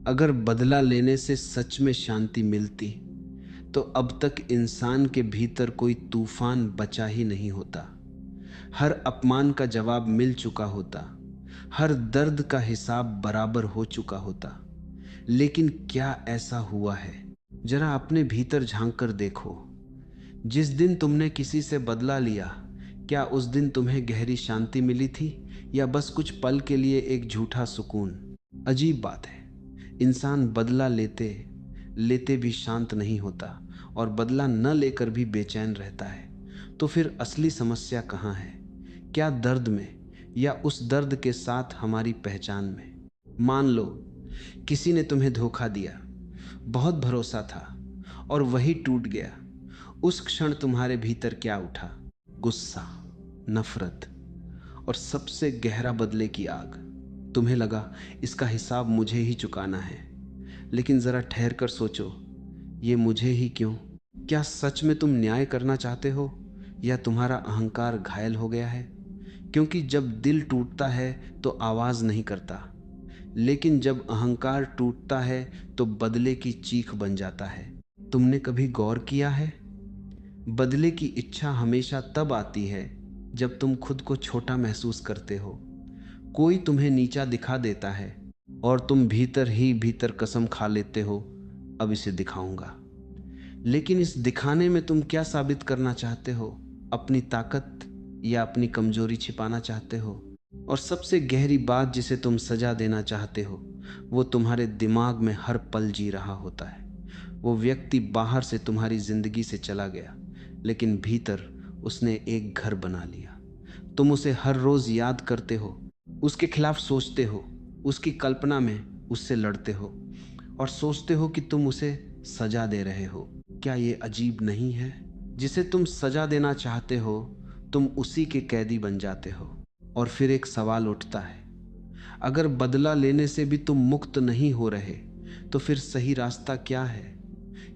अगर बदला लेने से सच में शांति मिलती तो अब तक इंसान के भीतर कोई तूफान बचा ही नहीं होता। हर अपमान का जवाब मिल चुका होता, हर दर्द का हिसाब बराबर हो चुका होता। लेकिन क्या ऐसा हुआ है? जरा अपने भीतर झांक कर देखो। जिस दिन तुमने किसी से बदला लिया, क्या उस दिन तुम्हें गहरी शांति मिली थी या बस कुछ पल के लिए एक झूठा सुकून? अजीब बात है, इंसान बदला लेते लेते भी शांत नहीं होता और बदला न लेकर भी बेचैन रहता है। तो फिर असली समस्या कहाँ है? क्या दर्द में, या उस दर्द के साथ हमारी पहचान में? मान लो किसी ने तुम्हें धोखा दिया, बहुत भरोसा था और वही टूट गया। उस क्षण तुम्हारे भीतर क्या उठा? गुस्सा, नफरत और सबसे गहरा बदले की आग। तुम्हें लगा इसका हिसाब मुझे ही चुकाना है। लेकिन जरा ठहर कर सोचो, ये मुझे ही क्यों? क्या सच में तुम न्याय करना चाहते हो या तुम्हारा अहंकार घायल हो गया है? क्योंकि जब दिल टूटता है तो आवाज नहीं करता, लेकिन जब अहंकार टूटता है तो बदले की चीख बन जाता है। तुमने कभी गौर किया है? बदले की इच्छा हमेशा तब आती है जब तुम खुद को छोटा महसूस करते हो। कोई तुम्हें नीचा दिखा देता है और तुम भीतर ही भीतर कसम खा लेते हो, अब इसे दिखाऊंगा। लेकिन इस दिखाने में तुम क्या साबित करना चाहते हो? अपनी ताकत या अपनी कमजोरी छिपाना चाहते हो? और सबसे गहरी बात जिसे तुम सजा देना चाहते हो, वो तुम्हारे दिमाग में हर पल जी रहा होता है। वो व्यक्ति बाहर से तुम्हारी जिंदगी से चला गया, लेकिन भीतर उसने एक घर बना लिया। तुम उसे हर रोज याद करते हो, उसके खिलाफ सोचते हो, उसकी कल्पना में उससे लड़ते हो और सोचते हो कि तुम उसे सजा दे रहे हो। क्या ये अजीब नहीं है? जिसे तुम सजा देना चाहते हो, तुम उसी के कैदी बन जाते हो। और फिर एक सवाल उठता है, अगर बदला लेने से भी तुम मुक्त नहीं हो रहे, तो फिर सही रास्ता क्या है?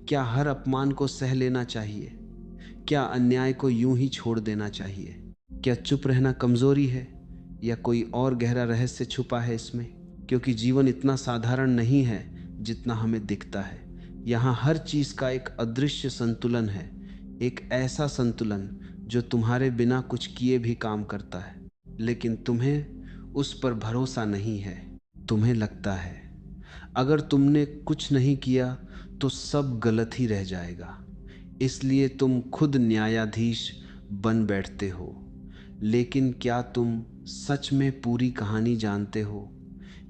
क्या हर अपमान को सह लेना चाहिए? क्या अन्याय को यूं ही छोड़ देना चाहिए? क्या चुप रहना कमजोरी है या कोई और गहरा रहस्य छुपा है इसमें? क्योंकि जीवन इतना साधारण नहीं है जितना हमें दिखता है। यहाँ हर चीज का एक अदृश्य संतुलन है, एक ऐसा संतुलन जो तुम्हारे बिना कुछ किए भी काम करता है। लेकिन तुम्हें उस पर भरोसा नहीं है। तुम्हें लगता है अगर तुमने कुछ नहीं किया तो सब गलत ही रह जाएगा, इसलिए तुम खुद न्यायाधीश बन बैठते हो। लेकिन क्या तुम सच में पूरी कहानी जानते हो?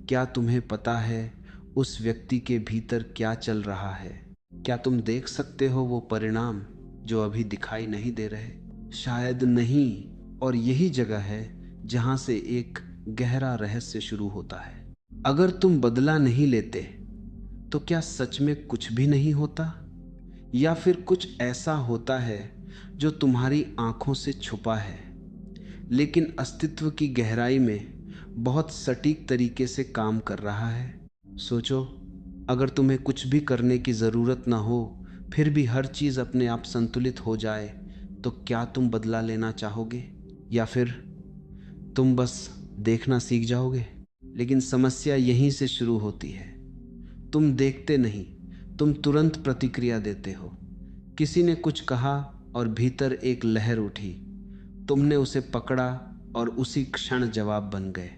क्या तुम्हें पता है उस व्यक्ति के भीतर क्या चल रहा है? क्या तुम देख सकते हो वो परिणाम जो अभी दिखाई नहीं दे रहे? शायद नहीं, और यही जगह है जहां से एक गहरा रहस्य शुरू होता है। अगर तुम बदला नहीं लेते तो क्या सच में कुछ भी नहीं होता, या फिर कुछ ऐसा होता है जो तुम्हारी आंखों से छुपा है लेकिन अस्तित्व की गहराई में बहुत सटीक तरीके से काम कर रहा है? सोचो, अगर तुम्हें कुछ भी करने की जरूरत ना हो, फिर भी हर चीज अपने आप संतुलित हो जाए, तो क्या तुम बदला लेना चाहोगे या फिर तुम बस देखना सीख जाओगे? लेकिन समस्या यहीं से शुरू होती है। तुम देखते नहीं, तुम तुरंत प्रतिक्रिया देते हो। किसी ने कुछ कहा और भीतर एक लहर उठी, तुमने उसे पकड़ा और उसी क्षण जवाब बन गए।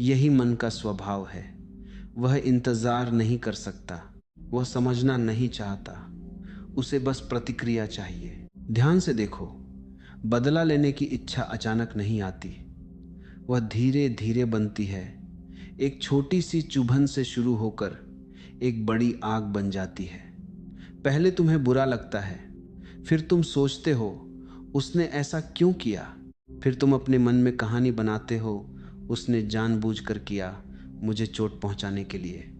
यही मन का स्वभाव है। वह इंतजार नहीं कर सकता, वह समझना नहीं चाहता, उसे बस प्रतिक्रिया चाहिए। ध्यान से देखो, बदला लेने की इच्छा अचानक नहीं आती, वह धीरे धीरे बनती है। एक छोटी सी चुभन से शुरू होकर एक बड़ी आग बन जाती है। पहले तुम्हें बुरा लगता है, फिर तुम सोचते हो उसने ऐसा क्यों किया, फिर तुम अपने मन में कहानी बनाते हो, उसने जानबूझकर किया मुझे चोट पहुंचाने के लिए।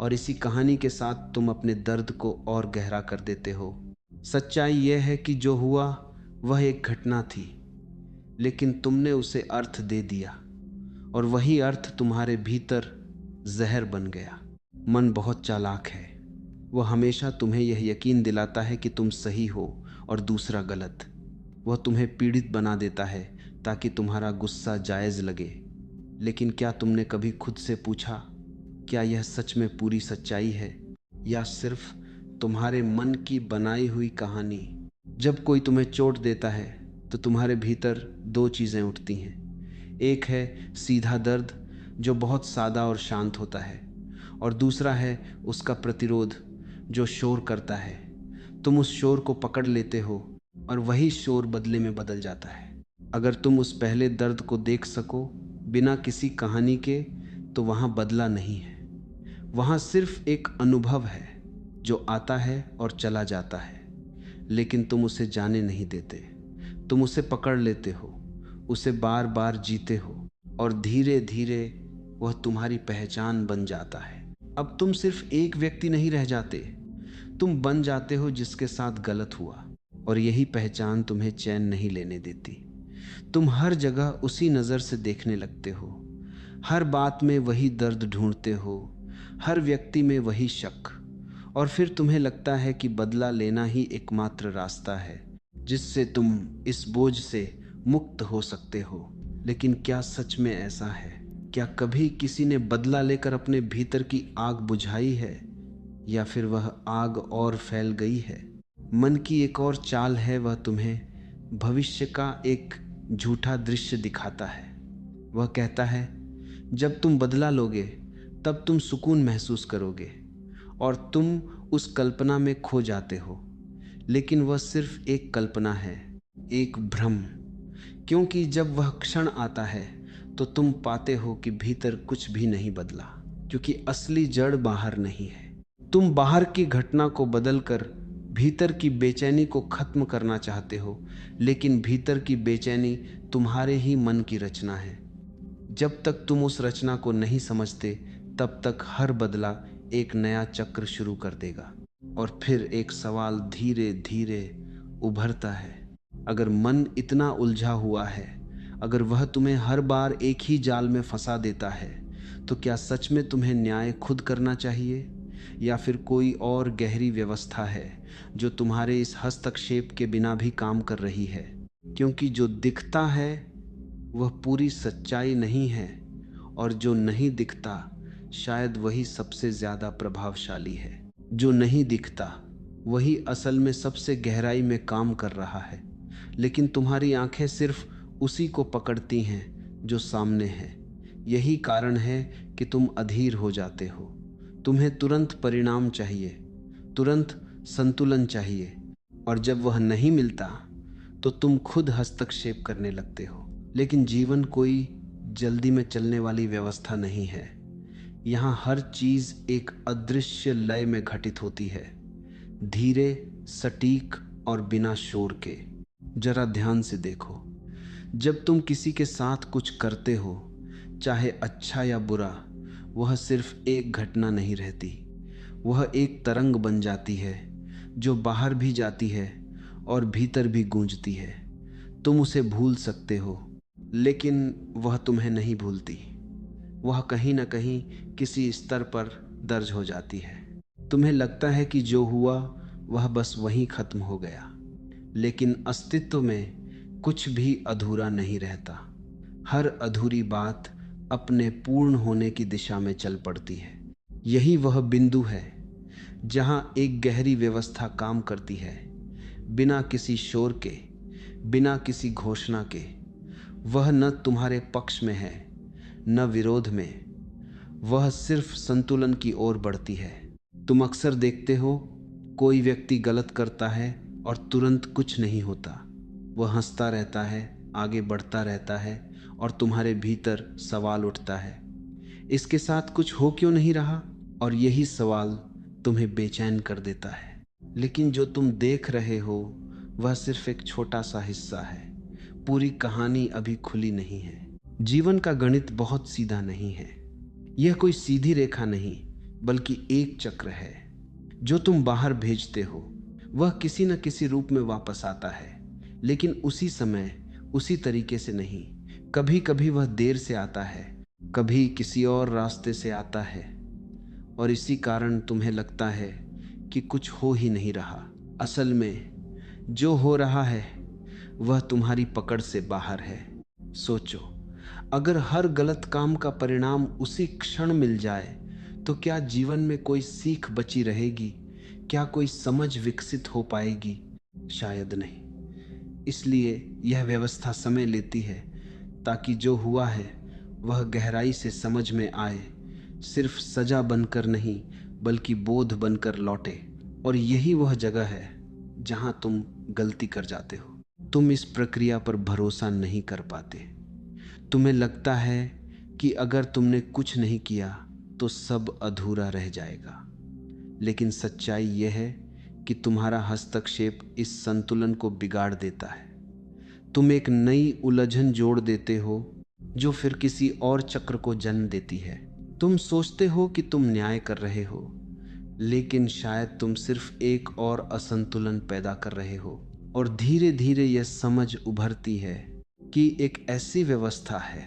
और इसी कहानी के साथ तुम अपने दर्द को और गहरा कर देते हो। सच्चाई यह है कि जो हुआ वह एक घटना थी, लेकिन तुमने उसे अर्थ दे दिया और वही अर्थ तुम्हारे भीतर जहर बन गया। मन बहुत चालाक है, वह हमेशा तुम्हें यह यकीन दिलाता है कि तुम सही हो और दूसरा गलत। वह तुम्हें पीड़ित बना देता है ताकि तुम्हारा गुस्सा जायज लगे। लेकिन क्या तुमने कभी खुद से पूछा, क्या यह सच में पूरी सच्चाई है या सिर्फ तुम्हारे मन की बनाई हुई कहानी? जब कोई तुम्हें चोट देता है तो तुम्हारे भीतर दो चीज़ें उठती हैं। एक है सीधा दर्द जो बहुत सादा और शांत होता है, और दूसरा है उसका प्रतिरोध जो शोर करता है। तुम उस शोर को पकड़ लेते हो और वही शोर बदले में बदल जाता है। अगर तुम उस पहले दर्द को देख सको बिना किसी कहानी के, तो वहाँ बदला नहीं है, वहाँ सिर्फ एक अनुभव है जो आता है और चला जाता है। लेकिन तुम उसे जाने नहीं देते, तुम उसे पकड़ लेते हो, उसे बार बार जीते हो, और धीरे धीरे वह तुम्हारी पहचान बन जाता है। अब तुम सिर्फ एक व्यक्ति नहीं रह जाते, तुम बन जाते हो जिसके साथ गलत हुआ, और यही पहचान तुम्हें चैन नहीं लेने देती। तुम हर जगह उसी नज़र से देखने लगते हो, हर बात में वही दर्द ढूंढते हो, हर व्यक्ति में वही शक, और फिर तुम्हें लगता है कि बदला लेना ही एकमात्र रास्ता है जिससे तुम इस बोझ से मुक्त हो सकते हो। लेकिन क्या सच में ऐसा है? क्या कभी किसी ने बदला लेकर अपने भीतर की आग बुझाई है, या फिर वह आग और फैल गई है? मन की एक और चाल है, वह तुम्हें भविष्य का एक झूठा दृश्य दिखाता है। वह कहता है जब तुम बदला लोगे तब तुम सुकून महसूस करोगे, और तुम उस कल्पना में खो जाते हो। लेकिन वह सिर्फ एक कल्पना है, एक भ्रम, क्योंकि जब वह क्षण आता है तो तुम पाते हो कि भीतर कुछ भी नहीं बदला, क्योंकि असली जड़ बाहर नहीं है। तुम बाहर की घटना को बदलकर भीतर की बेचैनी को खत्म करना चाहते हो, लेकिन भीतर की बेचैनी तुम्हारे ही मन की रचना है। जब तक तुम उस रचना को नहीं समझते तब तक हर बदला एक नया चक्र शुरू कर देगा, और फिर एक सवाल धीरे धीरे उभरता है। अगर मन इतना उलझा हुआ है, अगर वह तुम्हें हर बार एक ही जाल में फंसा देता है, तो क्या सच में तुम्हें न्याय खुद करना चाहिए, या फिर कोई और गहरी व्यवस्था है जो तुम्हारे इस हस्तक्षेप के बिना भी काम कर रही है? क्योंकि जो दिखता है वह पूरी सच्चाई नहीं है, और जो नहीं दिखता शायद वही सबसे ज्यादा प्रभावशाली है। जो नहीं दिखता वही असल में सबसे गहराई में काम कर रहा है, लेकिन तुम्हारी आंखें सिर्फ उसी को पकड़ती हैं जो सामने है। यही कारण है कि तुम अधीर हो जाते हो। तुम्हें तुरंत परिणाम चाहिए, तुरंत संतुलन चाहिए, और जब वह नहीं मिलता तो तुम खुद हस्तक्षेप करने लगते हो। लेकिन जीवन कोई जल्दी में चलने वाली व्यवस्था नहीं है। यहाँ हर चीज एक अदृश्य लय में घटित होती है, धीरे, सटीक और बिना शोर के। जरा ध्यान से देखो, जब तुम किसी के साथ कुछ करते हो, चाहे अच्छा या बुरा, वह सिर्फ एक घटना नहीं रहती, वह एक तरंग बन जाती है जो बाहर भी जाती है और भीतर भी गूंजती है। तुम उसे भूल सकते हो, लेकिन वह तुम्हें नहीं भूलती। वह कहीं ना कहीं किसी स्तर पर दर्ज हो जाती है। तुम्हें लगता है कि जो हुआ वह बस वहीं खत्म हो गया, लेकिन अस्तित्व में कुछ भी अधूरा नहीं रहता। हर अधूरी बात अपने पूर्ण होने की दिशा में चल पड़ती है। यही वह बिंदु है जहां एक गहरी व्यवस्था काम करती है, बिना किसी शोर के, बिना किसी घोषणा के। वह न तुम्हारे पक्ष में है न विरोध में, वह सिर्फ संतुलन की ओर बढ़ती है। तुम अक्सर देखते हो, कोई व्यक्ति गलत करता है और तुरंत कुछ नहीं होता। वह हंसता रहता है, आगे बढ़ता रहता है, और तुम्हारे भीतर सवाल उठता है, इसके साथ कुछ हो क्यों नहीं रहा? और यही सवाल तुम्हें बेचैन कर देता है। लेकिन जो तुम देख रहे हो वह सिर्फ एक छोटा सा हिस्सा है, पूरी कहानी अभी खुली नहीं है। जीवन का गणित बहुत सीधा नहीं है, यह कोई सीधी रेखा नहीं, बल्कि एक चक्र है। जो तुम बाहर भेजते हो वह किसी न किसी रूप में वापस आता है, लेकिन उसी समय, उसी तरीके से नहीं। कभी कभी वह देर से आता है, कभी किसी और रास्ते से आता है, और इसी कारण तुम्हें लगता है कि कुछ हो ही नहीं रहा। असल में जो हो रहा है वह तुम्हारी पकड़ से बाहर है। सोचो, अगर हर गलत काम का परिणाम उसी क्षण मिल जाए तो क्या जीवन में कोई सीख बची रहेगी? क्या कोई समझ विकसित हो पाएगी? शायद नहीं। इसलिए यह व्यवस्था समय लेती है, ताकि जो हुआ है वह गहराई से समझ में आए, सिर्फ सजा बनकर नहीं बल्कि बोध बनकर लौटे। और यही वह जगह है जहां तुम गलती कर जाते हो। तुम इस प्रक्रिया पर भरोसा नहीं कर पाते। तुम्हें लगता है कि अगर तुमने कुछ नहीं किया तो सब अधूरा रह जाएगा। लेकिन सच्चाई यह है कि तुम्हारा हस्तक्षेप इस संतुलन को बिगाड़ देता है। तुम एक नई उलझन जोड़ देते हो जो फिर किसी और चक्र को जन्म देती है। तुम सोचते हो कि तुम न्याय कर रहे हो, लेकिन शायद तुम सिर्फ एक और असंतुलन पैदा कर रहे हो। और धीरे धीरे यह समझ उभरती है कि एक ऐसी व्यवस्था है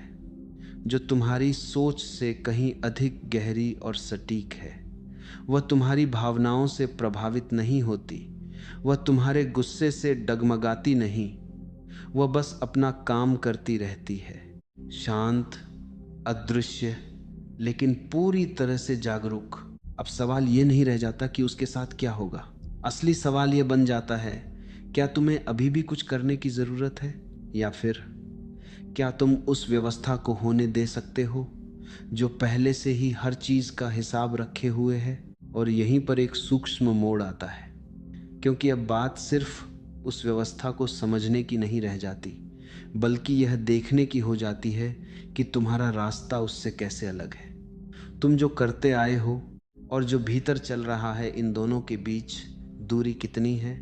जो तुम्हारी सोच से कहीं अधिक गहरी और सटीक है। वह तुम्हारी भावनाओं से प्रभावित नहीं होती, वह तुम्हारे गुस्से से डगमगाती नहीं, वह बस अपना काम करती रहती है, शांत, अदृश्य, लेकिन पूरी तरह से जागरूक। अब सवाल ये नहीं रह जाता कि उसके साथ क्या होगा। असली सवाल ये बन जाता है, क्या तुम्हें अभी भी कुछ करने की ज़रूरत है, या फिर क्या तुम उस व्यवस्था को होने दे सकते हो जो पहले से ही हर चीज़ का हिसाब रखे हुए है। और यहीं पर एक सूक्ष्म मोड़ आता है, क्योंकि अब बात सिर्फ उस व्यवस्था को समझने की नहीं रह जाती, बल्कि यह देखने की हो जाती है कि तुम्हारा रास्ता उससे कैसे अलग है। तुम जो करते आए हो और जो भीतर चल रहा है, इन दोनों के बीच दूरी कितनी है।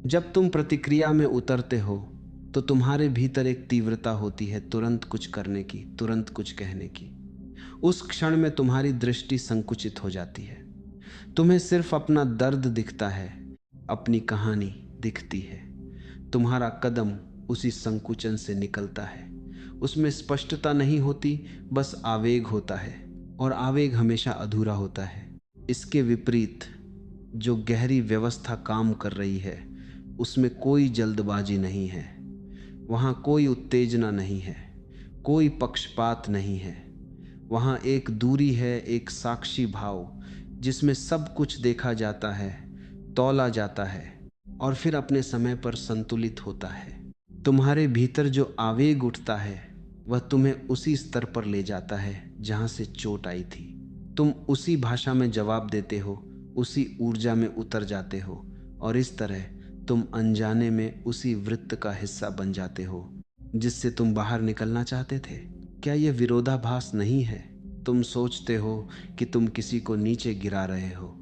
जब तुम प्रतिक्रिया में उतरते हो तो तुम्हारे भीतर एक तीव्रता होती है, तुरंत कुछ करने की, तुरंत कुछ कहने की। उस क्षण में तुम्हारी दृष्टि संकुचित हो जाती है। तुम्हें सिर्फ अपना दर्द दिखता है, अपनी कहानी दिखती है। तुम्हारा कदम उसी संकुचन से निकलता है। उसमें स्पष्टता नहीं होती, बस आवेग होता है, और आवेग हमेशा अधूरा होता है। इसके विपरीत जो गहरी व्यवस्था काम कर रही है, उसमें कोई जल्दबाजी नहीं है, वहाँ कोई उत्तेजना नहीं है, कोई पक्षपात नहीं है। वहाँ एक दूरी है, एक साक्षी भाव, जिसमें सब कुछ देखा जाता है, तौला जाता है और फिर अपने समय पर संतुलित होता है। तुम्हारे भीतर जो आवेग उठता है वह तुम्हें उसी स्तर पर ले जाता है जहाँ से चोट आई थी। तुम उसी भाषा में जवाब देते हो, उसी ऊर्जा में उतर जाते हो, और इस तरह तुम अनजाने में उसी वृत्त का हिस्सा बन जाते हो जिससे तुम बाहर निकलना चाहते थे। क्या यह विरोधाभास नहीं है? तुम सोचते हो कि तुम किसी को नीचे गिरा रहे हो,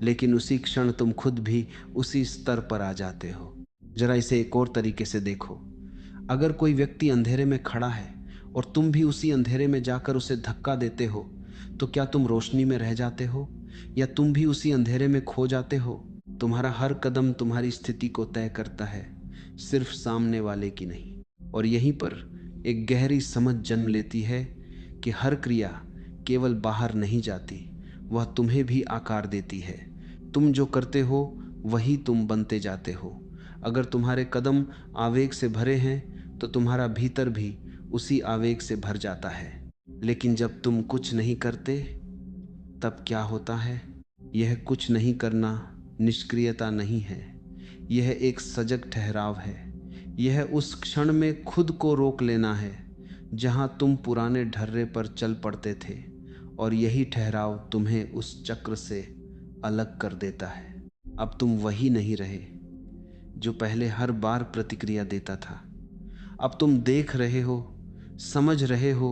लेकिन उसी क्षण तुम खुद भी उसी स्तर पर आ जाते हो। जरा इसे एक और तरीके से देखो। अगर कोई व्यक्ति अंधेरे में खड़ा है और तुम भी उसी अंधेरे में जाकर उसे धक्का देते हो, तो क्या तुम रोशनी में रह जाते हो, या तुम भी उसी अंधेरे में खो जाते हो? तुम्हारा हर कदम तुम्हारी स्थिति को तय करता है, सिर्फ सामने वाले की नहीं। और यहीं पर एक गहरी समझ जन्म लेती है कि हर क्रिया केवल बाहर नहीं जाती, वह तुम्हें भी आकार देती है। तुम जो करते हो वही तुम बनते जाते हो। अगर तुम्हारे कदम आवेग से भरे हैं तो तुम्हारा भीतर भी उसी आवेग से भर जाता है। लेकिन जब तुम कुछ नहीं करते, तब क्या होता है? यह कुछ नहीं करना निष्क्रियता नहीं है, यह एक सजग ठहराव है। यह उस क्षण में खुद को रोक लेना है जहां तुम पुराने ढर्रे पर चल पड़ते थे, और यही ठहराव तुम्हें उस चक्र से अलग कर देता है। अब तुम वही नहीं रहे जो पहले हर बार प्रतिक्रिया देता था। अब तुम देख रहे हो, समझ रहे हो,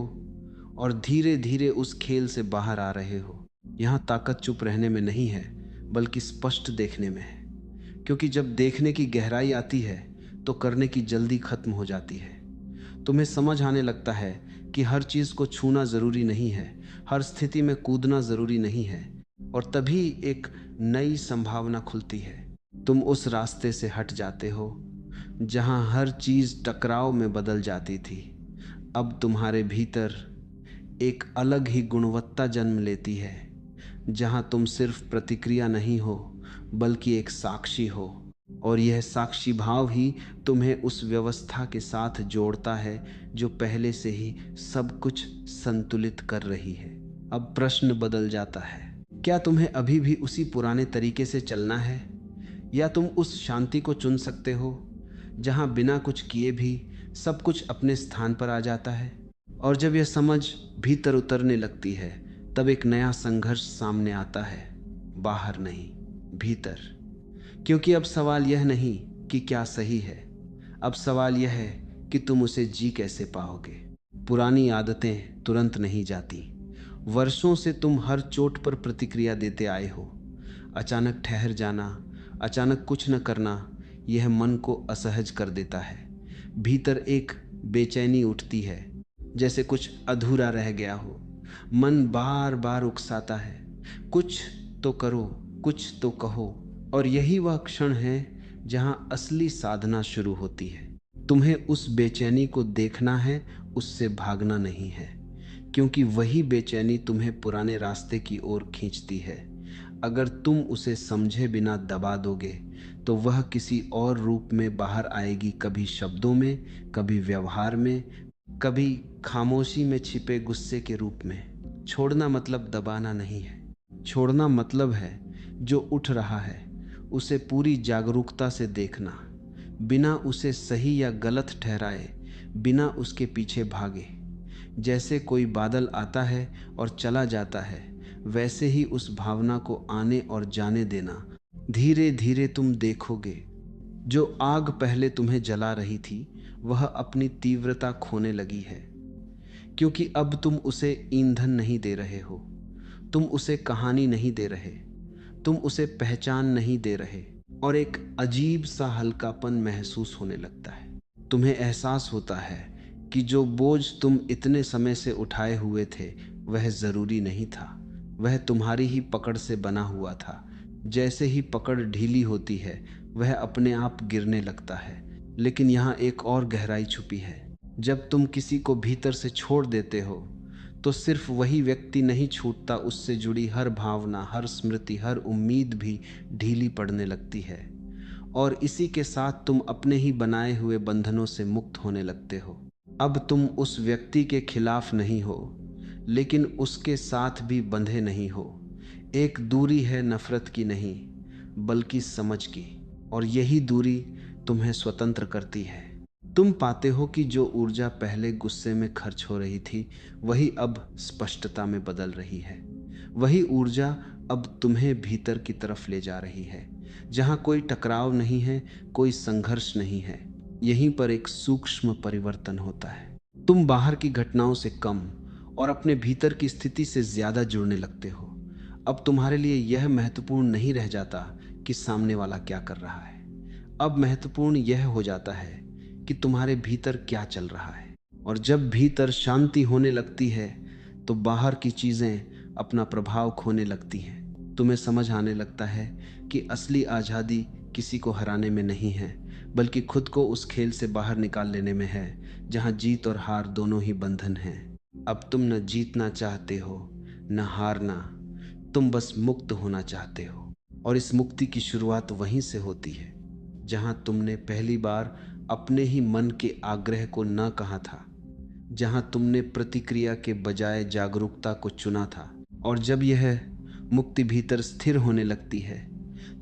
और धीरे धीरे उस खेल से बाहर आ रहे हो। यहाँ ताकत चुप रहने में नहीं है, बल्कि स्पष्ट देखने में है। क्योंकि जब देखने की गहराई आती है तो करने की जल्दी खत्म हो जाती है। तुम्हें समझ आने लगता है कि हर चीज़ को छूना ज़रूरी नहीं है, हर स्थिति में कूदना ज़रूरी नहीं है, और तभी एक नई संभावना खुलती है। तुम उस रास्ते से हट जाते हो जहां हर चीज़ टकराव में बदल जाती थी। अब तुम्हारे भीतर एक अलग ही गुणवत्ता जन्म लेती है, जहां तुम सिर्फ प्रतिक्रिया नहीं हो बल्कि एक साक्षी हो। और यह साक्षी भाव ही तुम्हें उस व्यवस्था के साथ जोड़ता है जो पहले से ही सब कुछ संतुलित कर रही है। अब प्रश्न बदल जाता है। क्या तुम्हें अभी भी उसी पुराने तरीके से चलना है, या तुम उस शांति को चुन सकते हो जहां बिना कुछ किए भी सब कुछ अपने स्थान पर आ जाता है? और जब यह समझ भीतर उतरने लगती है, तब एक नया संघर्ष सामने आता है, बाहर नहीं, भीतर। क्योंकि अब सवाल यह नहीं कि क्या सही है, अब सवाल यह है कि तुम उसे जी कैसे पाओगे। पुरानी आदतें तुरंत नहीं जाती। वर्षों से तुम हर चोट पर प्रतिक्रिया देते आए हो। अचानक ठहर जाना, अचानक कुछ न करना, यह मन को असहज कर देता है। भीतर एक बेचैनी उठती है, जैसे कुछ अधूरा रह गया हो। मन बार बार उकसाता है, कुछ तो करो, कुछ तो कहो। और यही वह क्षण है जहां असली साधना शुरू होती है। तुम्हें उस बेचैनी को देखना है, उससे भागना नहीं है, क्योंकि वही बेचैनी तुम्हें पुराने रास्ते की ओर खींचती है। अगर तुम उसे समझे बिना दबा दोगे तो वह किसी और रूप में बाहर आएगी, कभी शब्दों में, कभी व्यवहार में, कभी खामोशी में छिपे गुस्से के रूप में। छोड़ना मतलब दबाना नहीं है। छोड़ना मतलब है जो उठ रहा है उसे पूरी जागरूकता से देखना, बिना उसे सही या गलत ठहराए, बिना उसके पीछे भागे। जैसे कोई बादल आता है और चला जाता है, वैसे ही उस भावना को आने और जाने देना। धीरे धीरे तुम देखोगे जो आग पहले तुम्हें जला रही थी वह अपनी तीव्रता खोने लगी है, क्योंकि अब तुम उसे ईंधन नहीं दे रहे हो, तुम उसे कहानी नहीं दे रहे, तुम उसे पहचान नहीं दे रहे। और एक अजीब सा हल्कापन महसूस होने लगता है। तुम्हें एहसास होता है कि जो बोझ तुम इतने समय से उठाए हुए थे वह जरूरी नहीं था, वह तुम्हारी ही पकड़ से बना हुआ था। जैसे ही पकड़ ढीली होती है वह अपने आप गिरने लगता है। लेकिन यहाँ एक और गहराई छुपी है। जब तुम किसी को भीतर से छोड़ देते हो तो सिर्फ वही व्यक्ति नहीं छूटता, उससे जुड़ी हर भावना, हर स्मृति, हर उम्मीद भी ढीली पड़ने लगती है। और इसी के साथ तुम अपने ही बनाए हुए बंधनों से मुक्त होने लगते हो। अब तुम उस व्यक्ति के खिलाफ नहीं हो, लेकिन उसके साथ भी बंधे नहीं हो। एक दूरी है नफरत की नहीं, बल्कि समझ की। और यही दूरी तुम्हें स्वतंत्र करती है। तुम पाते हो कि जो ऊर्जा पहले गुस्से में खर्च हो रही थी वही अब स्पष्टता में बदल रही है। वही ऊर्जा अब तुम्हें भीतर की तरफ ले जा रही है, जहां कोई टकराव नहीं है, कोई संघर्ष नहीं है। यहीं पर एक सूक्ष्म परिवर्तन होता है। तुम बाहर की घटनाओं से कम और अपने भीतर की स्थिति से ज्यादा जुड़ने लगते हो। अब तुम्हारे लिए यह महत्वपूर्ण नहीं रह जाता कि सामने वाला क्या कर रहा है। अब महत्वपूर्ण यह हो जाता है कि तुम्हारे भीतर क्या चल रहा है। और जब भीतर शांति होने लगती है तो बाहर की चीजें अपना प्रभाव खोने लगती हैं। तुम्हें समझ आने लगता है कि असली आज़ादी किसी को हराने में नहीं है, बल्कि खुद को उस खेल से बाहर निकाल लेने में है जहां जीत और हार दोनों ही बंधन हैं। अब तुम न जीतना चाहते हो न हारना, तुम बस मुक्त होना चाहते हो। और इस मुक्ति की शुरुआत वहीं से होती है जहां तुमने पहली बार अपने ही मन के आग्रह को न कहा था, जहां तुमने प्रतिक्रिया के बजाय जागरूकता को चुना था। और जब यह मुक्ति भीतर स्थिर होने लगती है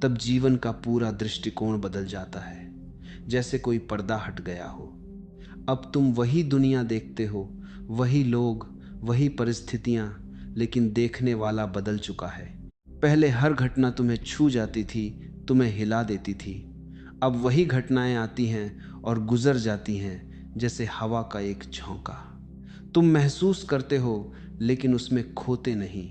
तब जीवन का पूरा दृष्टिकोण बदल जाता है, जैसे कोई पर्दा हट गया हो। अब तुम वही दुनिया देखते हो, वही लोग, वही परिस्थितियां, लेकिन देखने वाला बदल चुका है। पहले हर घटना तुम्हें छू जाती थी, तुम्हें हिला देती थी। अब वही घटनाएं आती हैं और गुजर जाती हैं जैसे हवा का एक झोंका। तुम महसूस करते हो लेकिन उसमें खोते नहीं।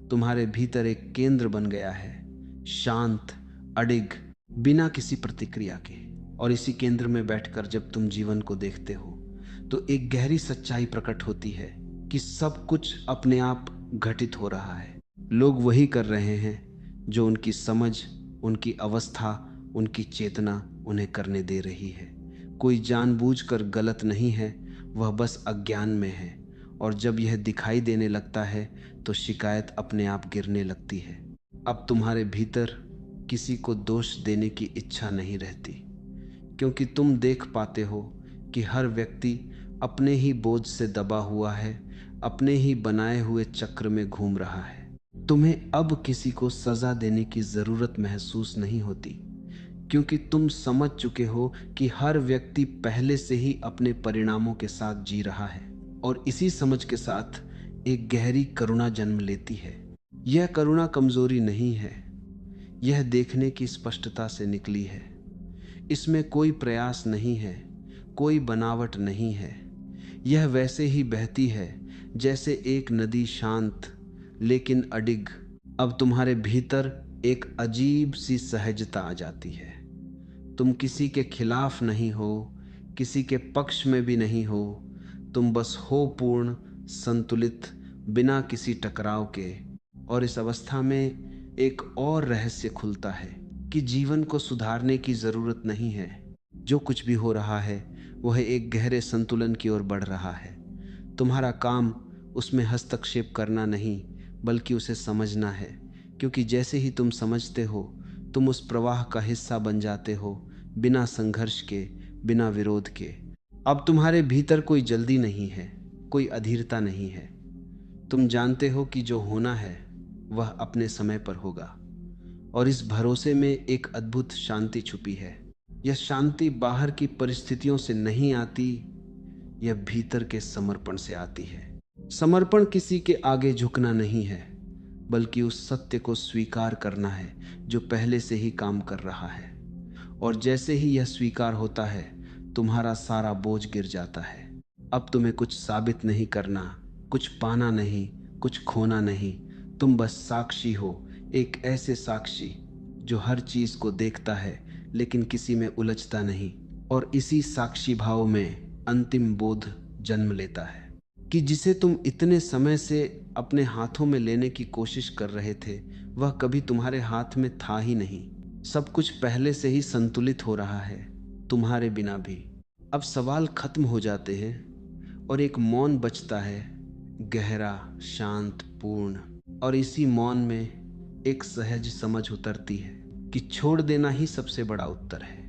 तुम्हारे भीतर एक केंद्र बन गया है, शांत, अडिग, बिना किसी प्रतिक्रिया के। और इसी केंद्र में बैठकर जब तुम जीवन को देखते हो तो एक गहरी सच्चाई प्रकट होती है कि सब कुछ अपने आप घटित हो रहा है। लोग वही कर रहे हैं जो उनकी समझ, उनकी अवस्था, उनकी चेतना उन्हें करने दे रही है। कोई जानबूझकर गलत नहीं है, वह बस अज्ञान में है। और जब यह दिखाई देने लगता है तो शिकायत अपने आप गिरने लगती है। अब तुम्हारे भीतर किसी को दोष देने की इच्छा नहीं रहती, क्योंकि तुम देख पाते हो कि हर व्यक्ति अपने ही बोझ से दबा हुआ है, अपने ही बनाए हुए चक्र में घूम रहा है। तुम्हें अब किसी को सजा देने की जरूरत महसूस नहीं होती, क्योंकि तुम समझ चुके हो कि हर व्यक्ति पहले से ही अपने परिणामों के साथ जी रहा है। और इसी समझ के साथ एक गहरी करुणा जन्म लेती है। यह करुणा कमजोरी नहीं है, यह देखने की स्पष्टता से निकली है। इसमें कोई प्रयास नहीं है, कोई बनावट नहीं है। यह वैसे ही बहती है जैसे एक नदी, शांत लेकिन अडिग। अब तुम्हारे भीतर एक अजीब सी सहजता आ जाती है। तुम किसी के खिलाफ नहीं हो, किसी के पक्ष में भी नहीं हो। तुम बस हो, पूर्ण, संतुलित, बिना किसी टकराव के। और इस अवस्था में एक और रहस्य खुलता है कि जीवन को सुधारने की जरूरत नहीं है। जो कुछ भी हो रहा है वह एक गहरे संतुलन की ओर बढ़ रहा है। तुम्हारा काम उसमें हस्तक्षेप करना नहीं, बल्कि उसे समझना है, क्योंकि जैसे ही तुम समझते हो तुम उस प्रवाह का हिस्सा बन जाते हो, बिना संघर्ष के, बिना विरोध के। अब तुम्हारे भीतर कोई जल्दी नहीं है, कोई अधीरता नहीं है। तुम जानते हो कि जो होना है वह अपने समय पर होगा। और इस भरोसे में एक अद्भुत शांति छुपी है। यह शांति बाहर की परिस्थितियों से नहीं आती, यह भीतर के समर्पण से आती है। समर्पण किसी के आगे झुकना नहीं है, बल्कि उस सत्य को स्वीकार करना है जो पहले से ही काम कर रहा है। और जैसे ही यह स्वीकार होता है, तुम्हारा सारा बोझ गिर जाता है। अब तुम्हें कुछ साबित नहीं करना, कुछ पाना नहीं, कुछ खोना नहीं। तुम बस साक्षी हो, एक ऐसे साक्षी जो हर चीज को देखता है लेकिन किसी में उलझता नहीं। और इसी साक्षी भाव में अंतिम बोध जन्म लेता है कि जिसे तुम इतने समय से अपने हाथों में लेने की कोशिश कर रहे थे, वह कभी तुम्हारे हाथ में था ही नहीं। सब कुछ पहले से ही संतुलित हो रहा है, तुम्हारे बिना भी। अब सवाल खत्म हो जाते हैं और एक मौन बचता है, गहरा, शांत, पूर्ण। और इसी मौन में एक सहज समझ उतरती है कि छोड़ देना ही सबसे बड़ा उत्तर है।